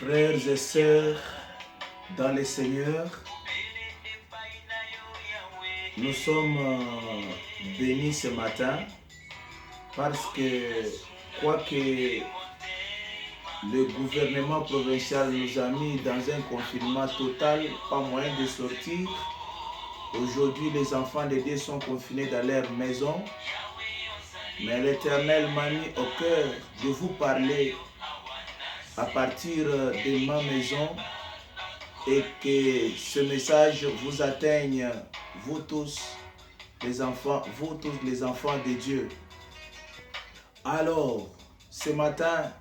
Frères et sœurs dans le Seigneur, nous sommes bénis ce matin parce que, quoique le gouvernement provincial nous a mis dans un confinement total, pas moyen de sortir, aujourd'hui les enfants de Dieu sont confinés dans leur maison, mais l'Éternel m'a mis au cœur de vous parler à partir de ma maison et que ce message vous atteigne, vous tous les enfants de Dieu. Alors, ce matin,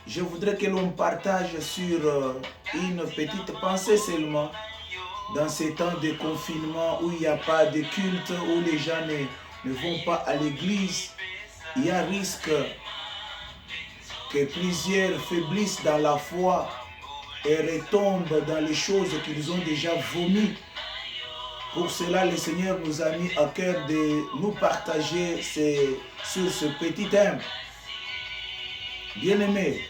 je voudrais que l'on partage sur une petite pensée seulement dans ces temps de confinement où il n'y a pas de culte, où les gens ne vont pas à l'église. Il y a risque que plusieurs faiblissent dans la foi et retombent dans les choses qu'ils ont déjà vomies. Pour cela, le Seigneur nous a mis à cœur de nous partager sur ce petit thème. Bien-aimés,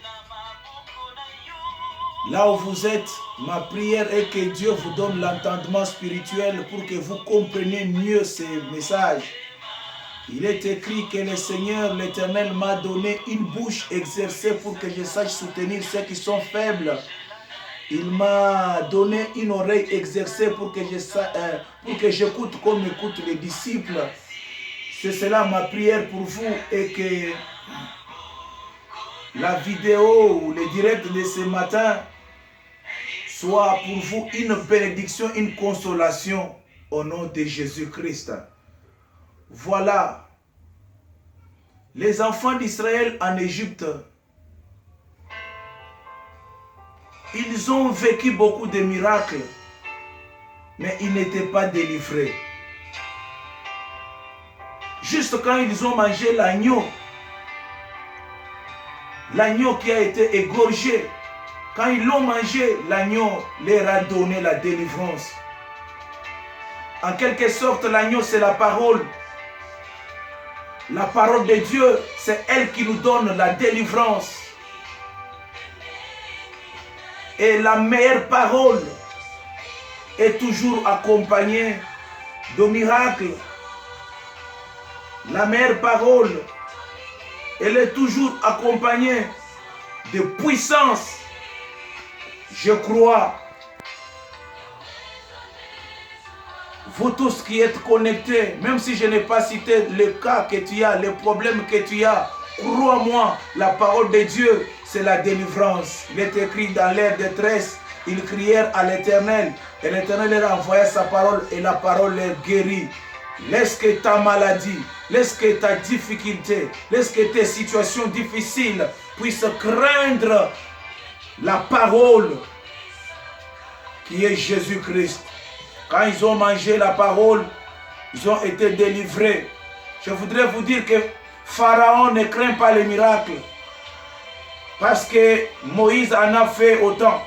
là où vous êtes, ma prière est que Dieu vous donne l'entendement spirituel pour que vous compreniez mieux ces messages. Il est écrit que le Seigneur, l'Éternel, m'a donné une bouche exercée pour que je sache soutenir ceux qui sont faibles. Il m'a donné une oreille exercée pour que j'écoute comme écoutent les disciples. C'est cela ma prière pour vous et que la vidéo ou le direct de ce matin soit pour vous une bénédiction, une consolation au nom de Jésus-Christ. Voilà, les enfants d'Israël en Égypte, ils ont vécu beaucoup de miracles, mais ils n'étaient pas délivrés. Juste quand ils ont mangé l'agneau qui a été égorgé, quand ils l'ont mangé, l'agneau leur a donné la délivrance. En quelque sorte, l'agneau, c'est la parole. La parole de Dieu, c'est elle qui nous donne la délivrance. Et la meilleure parole est toujours accompagnée de miracles. La meilleure parole, elle est toujours accompagnée de puissance. Je crois, vous tous qui êtes connectés, même si je n'ai pas cité le cas que tu as, les problèmes que tu as, crois-moi, la parole de Dieu, c'est la délivrance. Il est écrit dans leur détresse, ils crièrent à l'Éternel, et l'Éternel leur envoya sa parole, et la parole les guérit. Laisse que ta maladie, laisse que ta difficulté, laisse que tes situations difficiles puissent craindre la parole qui est Jésus-Christ. Quand ils ont mangé la parole, ils ont été délivrés. Je voudrais vous dire que Pharaon ne craint pas les miracles. Parce que Moïse en a fait autant.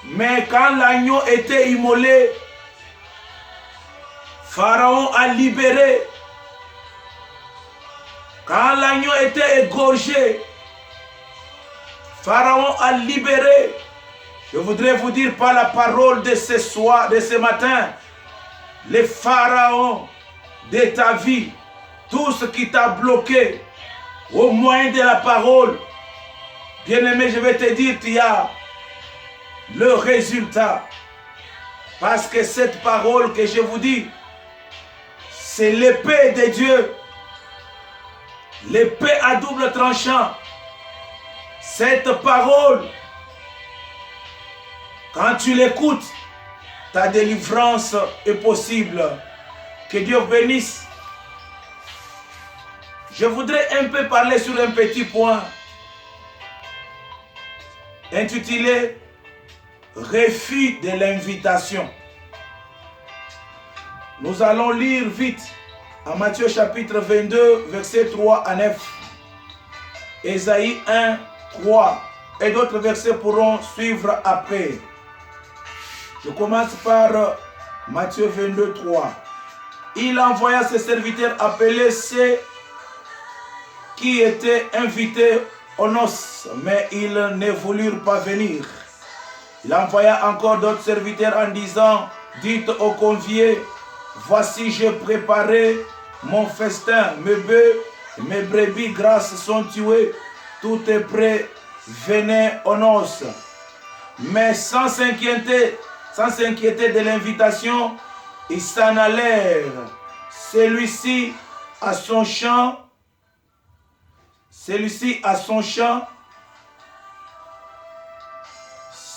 Mais quand l'agneau était immolé, Pharaon a libéré. Quand l'agneau était égorgé, Pharaon a libéré. Je voudrais vous dire par la parole de ce soir, de ce matin, les pharaons de ta vie, tout ce qui t'a bloqué, au moyen de la parole, bien-aimé, je vais te dire, tu as le résultat. Parce que cette parole que je vous dis, c'est l'épée de Dieu. L'épée à double tranchant. Cette parole, quand tu l'écoutes, ta délivrance est possible. Que Dieu bénisse. Je voudrais un peu parler sur un petit point intitulé « Refus de l'invitation ». Nous allons lire vite en Matthieu chapitre 22, versets 3 à 9. Ésaïe 1, 3. Et d'autres versets pourront suivre après. Je commence par Matthieu 22, 3. Il envoya ses serviteurs appeler ceux qui étaient invités aux noces, mais ils ne voulurent pas venir. Il envoya encore d'autres serviteurs en disant, dites aux conviés, voici j'ai préparé mon festin, mes bœufs, mes brebis grasses sont tués, tout est prêt, venez aux noces. Mais sans s'inquiéter de l'invitation, ils s'en allèrent. Celui-ci à son champ,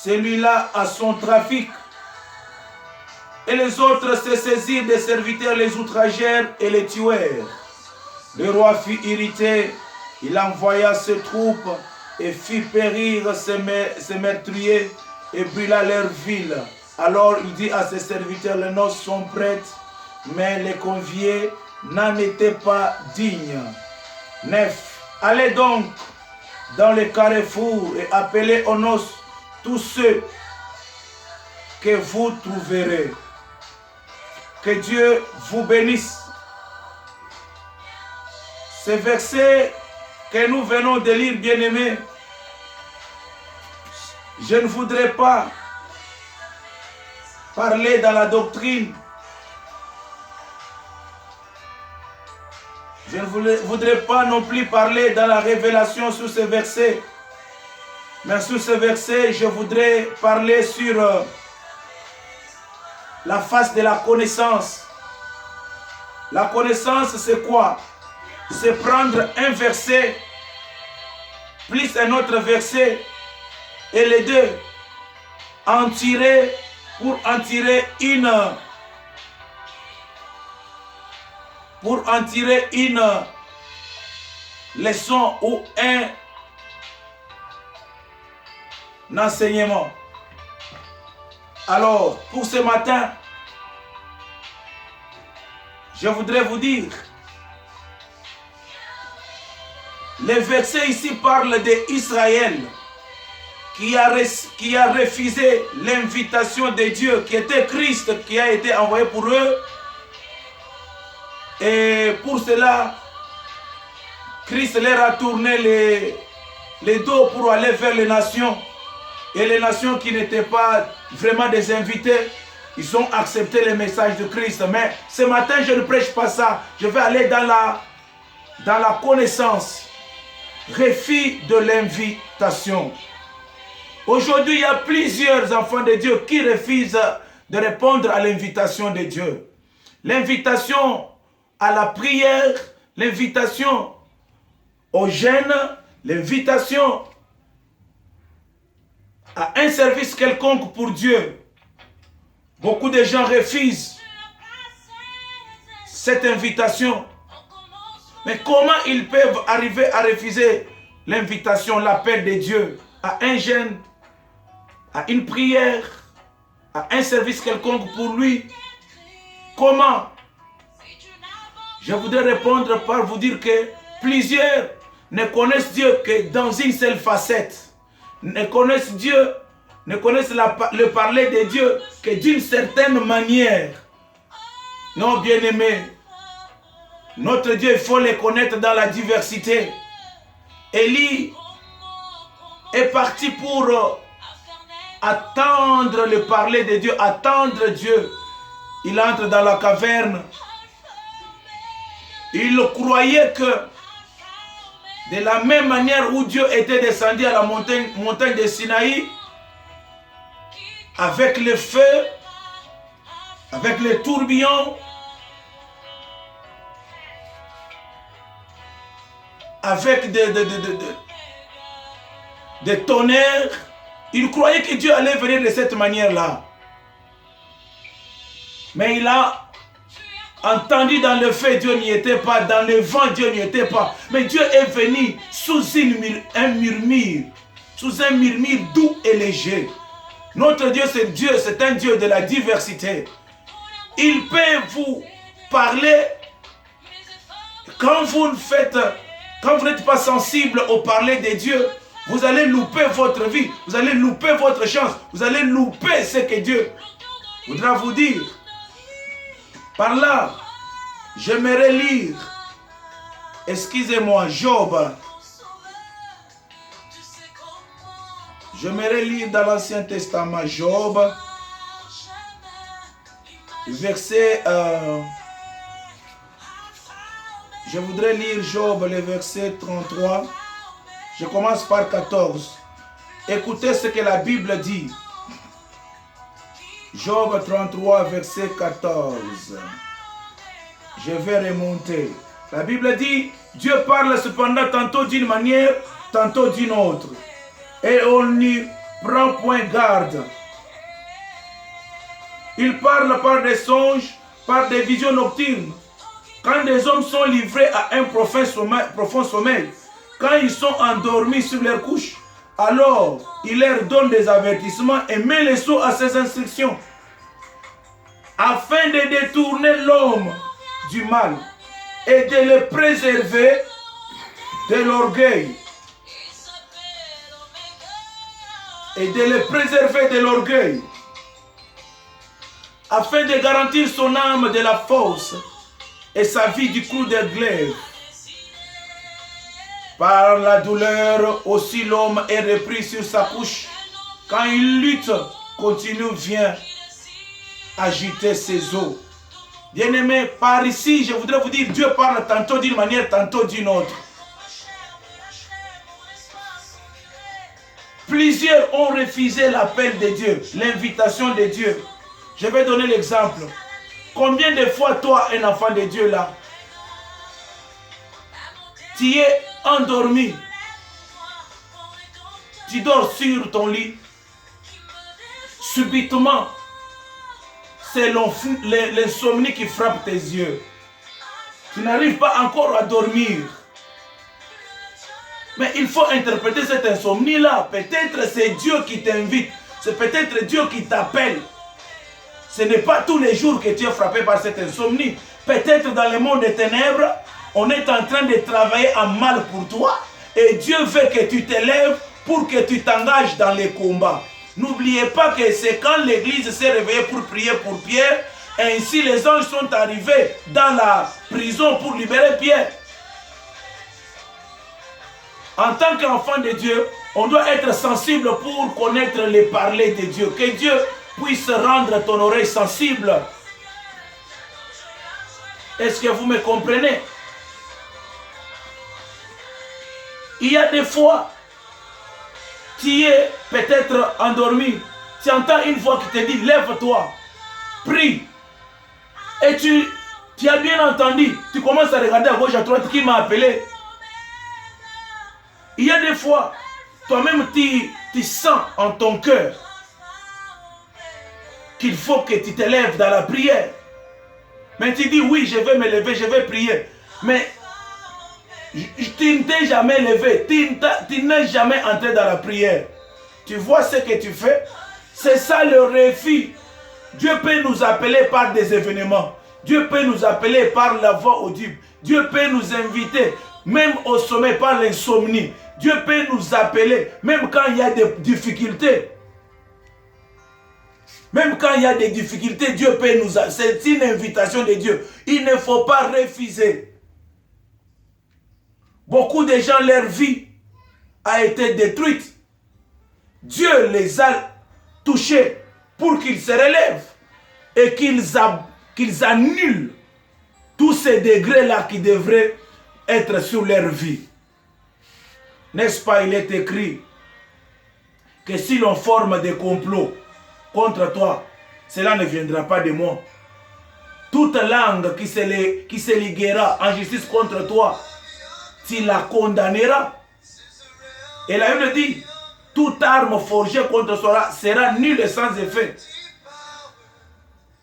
celui-là à son trafic. Et les autres se saisirent des serviteurs, les outragèrent et les tuèrent. Le roi fut irrité, il envoya ses troupes et fit périr ses meurtriers et brûla leur ville. Alors il dit à ses serviteurs, les noces sont prêtes, mais les conviés n'en étaient pas dignes. 9. Allez donc dans les carrefours et appelez aux noces tous ceux que vous trouverez. Que Dieu vous bénisse. Ce verset que nous venons de lire, bien-aimés, je ne voudrais pas parler dans la doctrine. Je ne voudrais pas non plus parler dans la révélation sur ce verset. Mais sur ce verset, je voudrais parler sur la face de la connaissance. La connaissance, c'est quoi? C'est prendre un verset plus un autre verset et les deux en tirer pour en tirer une leçon ou un enseignement. Alors, pour ce matin, je voudrais vous dire, les versets ici parlent d'Israël qui a refusé l'invitation de Dieu, qui était Christ, qui a été envoyé pour eux. Et pour cela, Christ leur a tourné les dos pour aller vers les nations. Et les nations qui n'étaient pas vraiment des invités, ils ont accepté le message de Christ. Mais ce matin, je ne prêche pas ça. Je vais aller dans la connaissance. Refus de l'invitation. Aujourd'hui, il y a plusieurs enfants de Dieu qui refusent de répondre à l'invitation de Dieu. L'invitation à la prière, l'invitation au jeûne, l'invitation à un service quelconque pour Dieu. Beaucoup de gens refusent cette invitation. Mais comment ils peuvent arriver à refuser l'invitation, l'appel de Dieu à un jeûne, à une prière, à un service quelconque pour lui? Comment? Je voudrais répondre par vous dire que plusieurs ne connaissent Dieu que dans une seule facette. Ne connaissent Dieu, ne connaissent le parler de Dieu que d'une certaine manière. Non, bien-aimés, notre Dieu, il faut le connaître dans la diversité. Élie est parti pour attendre le parler de Dieu, attendre Dieu. Il entre dans la caverne. Il croyait que de la même manière où Dieu était descendu à la montagne de Sinaï, avec le feu, avec les tourbillons, avec des tonnerres, il croyait que Dieu allait venir de cette manière-là. Mais il a entendu dans le feu, Dieu n'y était pas. Dans le vent, Dieu n'y était pas. Mais Dieu est venu sous un murmure doux et léger. Notre Dieu, c'est un Dieu de la diversité. Il peut vous parler quand vous n'êtes pas sensible au parler de Dieu. Vous allez louper votre vie, vous allez louper votre chance, vous allez louper ce que Dieu voudra vous dire. Par là, j'aimerais lire, excusez-moi, Job, J'aimerais lire dans l'Ancien Testament Job, verset... je voudrais lire Job, le verset 33. Je commence par 14. Écoutez ce que la Bible dit. Job 33, verset 14. Je vais remonter. La Bible dit, Dieu parle cependant tantôt d'une manière, tantôt d'une autre. Et on n'y prend point garde. Il parle par des songes, par des visions nocturnes. Quand des hommes sont livrés à un profond sommeil, quand ils sont endormis sur leur couche, alors il leur donne des avertissements et met les sceaux à ses instructions, afin de détourner l'homme du mal et de le préserver de l'orgueil. Et de le préserver de l'orgueil, afin de garantir son âme de la force et sa vie du coup de glaive. Par la douleur aussi l'homme est repris sur sa couche. Quand il lutte, continue, vient agiter ses os. Bien-aimés, par ici, je voudrais vous dire, Dieu parle tantôt d'une manière, tantôt d'une autre. Plusieurs ont refusé l'appel de Dieu, l'invitation de Dieu. Je vais donner l'exemple. Combien de fois, toi, un enfant de Dieu là, tu es endormi, tu dors sur ton lit, subitement, c'est l'insomnie qui frappe tes yeux. Tu n'arrives pas encore à dormir. Mais il faut interpréter cette insomnie-là. Peut-être c'est Dieu qui t'invite. C'est peut-être Dieu qui t'appelle. Ce n'est pas tous les jours que tu es frappé par cette insomnie. Peut-être dans le monde des ténèbres, on est en train de travailler en mal pour toi. Et Dieu veut que tu t'élèves pour que tu t'engages dans les combats. N'oubliez pas que c'est quand l'église s'est réveillée pour prier pour Pierre. Ainsi les anges sont arrivés dans la prison pour libérer Pierre. En tant qu'enfant de Dieu, on doit être sensible pour connaître les parler de Dieu. Que Dieu puisse rendre ton oreille sensible. Est-ce que vous me comprenez? Il y a des fois, tu es peut-être endormi. Tu entends une voix qui te dit, lève-toi, prie. Et tu as bien entendu. Tu commences à regarder à gauche, à droite, qui m'a appelé. Il y a des fois, toi-même, tu sens en ton cœur qu'il faut que tu te lèves dans la prière. Mais tu dis, oui, je vais me lever, je vais prier. Mais tu ne t'es jamais levé, tu n'es jamais entré dans la prière. Tu vois ce que tu fais? C'est ça le refus. Dieu peut nous appeler par des événements. Dieu peut nous appeler par la voix audible. Dieu peut nous inviter, même au sommet, par l'insomnie. Dieu peut nous appeler, même quand il y a des difficultés. Même quand il y a des difficultés, Dieu peut nous appeler. C'est une invitation de Dieu. Il ne faut pas refuser. Beaucoup de gens, leur vie a été détruite. Dieu les a touchés pour qu'ils se relèvent et qu'ils annulent tous ces degrés-là qui devraient être sur leur vie. N'est-ce pas, il est écrit que si l'on forme des complots contre toi, cela ne viendra pas de moi. Toute langue qui se liguera en justice contre toi, tu la condamneras. Et la Bible dit, toute arme forgée contre toi sera nulle et sans effet.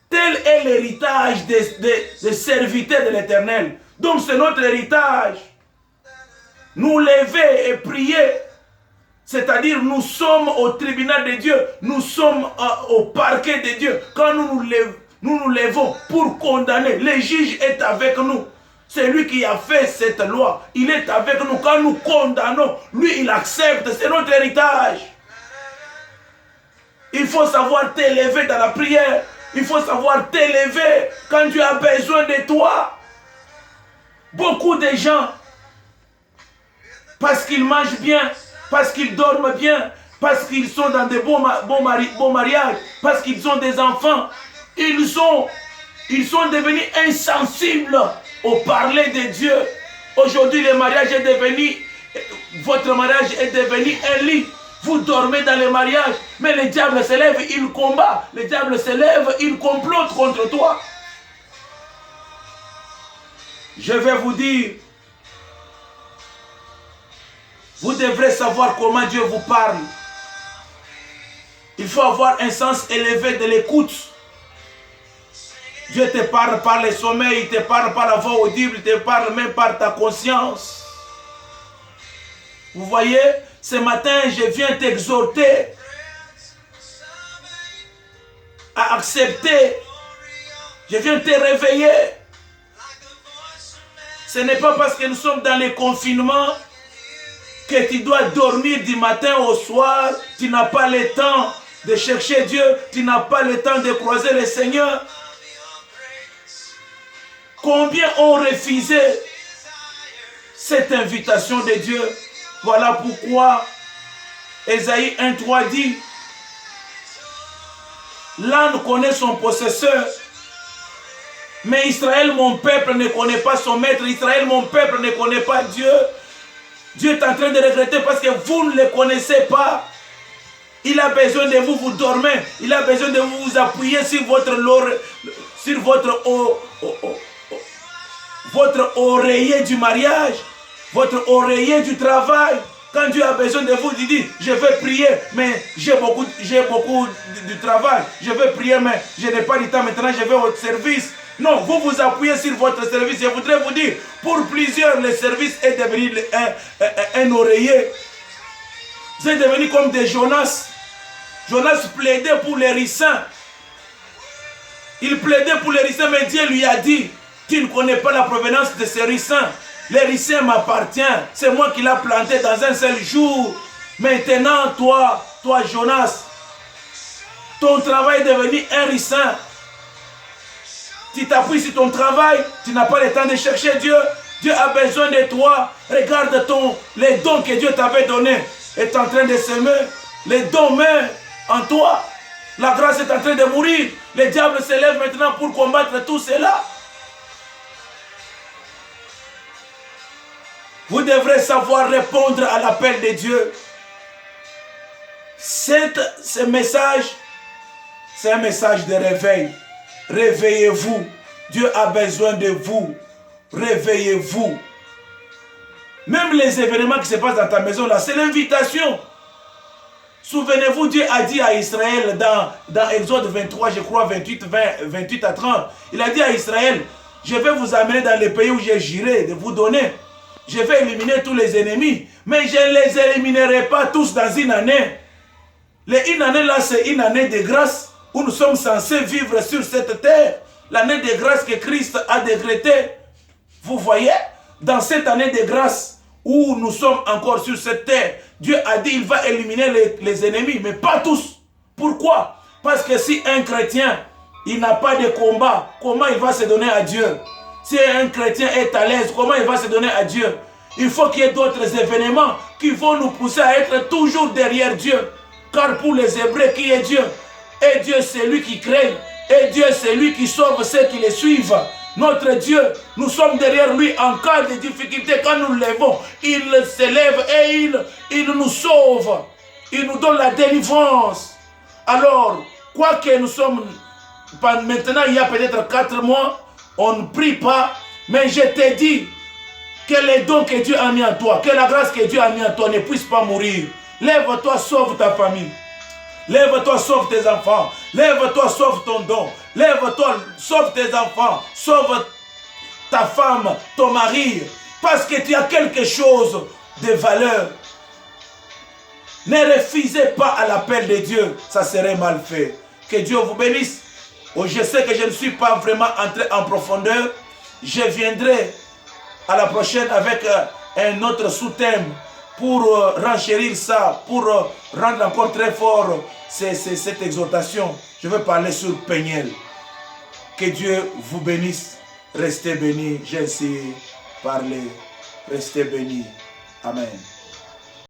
Tel est l'héritage des serviteurs de l'Éternel. Donc c'est notre héritage. Nous lever et prier, c'est-à-dire nous sommes au tribunal de Dieu, nous sommes au parquet de Dieu. Quand nous nous levons pour condamner, le juge est avec nous. C'est lui qui a fait cette loi, il est avec nous. Quand nous condamnons, lui il accepte, c'est notre héritage. Il faut savoir t'élever dans la prière, il faut savoir t'élever quand tu as besoin de toi. Beaucoup de gens, parce qu'ils mangent bien, parce qu'ils dorment bien, parce qu'ils sont dans de bons mariages, parce qu'ils ont des enfants. Ils sont devenus insensibles au parler de Dieu. Aujourd'hui, le mariage est devenu, votre mariage est devenu un lit. Vous dormez dans le mariage, mais le diable se lève, il combat. Le diable se lève, il complote contre toi. Je vais vous dire, vous devrez savoir comment Dieu vous parle. Il faut avoir un sens élevé de l'écoute. Dieu te parle par le sommeil, il te parle par la voix audible, il te parle même par ta conscience. Vous voyez, ce matin, je viens t'exhorter à accepter. Je viens te réveiller. Ce n'est pas parce que nous sommes dans le confinement que tu dois dormir du matin au soir. Tu n'as pas le temps de chercher Dieu. Tu n'as pas le temps de croiser le Seigneur. Combien ont refusé cette invitation de Dieu? Voilà pourquoi Ésaïe 1:3 dit: l'âne connaît son possesseur, mais Israël, mon peuple, ne connaît pas son maître. Israël, mon peuple, ne connaît pas Dieu. Dieu est en train de regretter parce que vous ne le connaissez pas. Il a besoin de vous, vous dormez. Il a besoin de vous appuyer sur votre oreiller du mariage, votre oreiller du travail. Quand Dieu a besoin de vous, il dit: je vais prier, mais j'ai beaucoup de travail. Je vais prier, mais je n'ai pas du temps. Maintenant, je vais au service. Non, vous vous appuyez sur votre service. Je voudrais vous dire, pour plusieurs, le service est devenu un oreiller. Vous êtes devenus comme des Jonas. Jonas plaidait pour les ricins. Il plaidait pour les ricins, mais Dieu lui a dit: tu ne connais pas la provenance de ces ricins. Les ricins m'appartiennent. C'est moi qui l'ai planté dans un seul jour. Maintenant, toi Jonas, ton travail est devenu un ricin. Tu t'appuies sur ton travail, tu n'as pas le temps de chercher Dieu. Dieu a besoin de toi. Regarde les dons que Dieu t'avait donnés est en train de s'aimer. Les dons meurent en toi. La grâce est en train de mourir. Le diable se lève maintenant pour combattre tout cela. Vous devrez savoir répondre à l'appel de Dieu. Ce message, c'est un message de réveil. Réveillez-vous. Dieu a besoin de vous. Réveillez-vous. Même les événements qui se passent dans ta maison, là, c'est l'invitation. Souvenez-vous, Dieu a dit à Israël dans Exode 23, je crois 28 à 30. Il a dit à Israël: je vais vous amener dans les pays où j'ai juré de vous donner. Je vais éliminer tous les ennemis, mais je ne les éliminerai pas tous dans une année. Une année là, c'est une année de grâce où nous sommes censés vivre sur cette terre. L'année de grâce que Christ a décrétée. Vous voyez, dans cette année de grâce où nous sommes encore sur cette terre, Dieu a dit qu'il va éliminer les ennemis, mais pas tous. Pourquoi? Parce que si un chrétien, il n'a pas de combat, comment il va se donner à Dieu? Si un chrétien est à l'aise, comment il va se donner à Dieu? Il faut qu'il y ait d'autres événements qui vont nous pousser à être toujours derrière Dieu. Car pour les Hébreux, qui est Dieu? Et Dieu, c'est lui qui crée. Et Dieu, c'est lui qui sauve ceux qui le suivent. Notre Dieu, nous sommes derrière lui en cas de difficulté. Quand nous le levons, il se lève et il nous sauve. Il nous donne la délivrance. Alors, quoi que nous sommes, maintenant il y a peut-être 4 mois, on ne prie pas, mais je te dis que les dons que Dieu a mis en toi, que la grâce que Dieu a mis en toi ne puisse pas mourir. Lève-toi, sauve ta famille. Lève-toi, sauve tes enfants. Lève-toi, sauve ton don. Lève-toi, sauve tes enfants. Sauve ta femme, ton mari. Parce que tu as quelque chose de valeur. Ne refusez pas à l'appel de Dieu. Ça serait mal fait. Que Dieu vous bénisse. Oh, je sais que je ne suis pas vraiment entré en profondeur. Je viendrai à la prochaine avec un autre sous-thème pour renchérir ça, pour rendre encore très fort cette exhortation. Je vais parler sur Peniel. Que Dieu vous bénisse. Restez bénis. J'ai ainsi parlé. Restez bénis. Amen.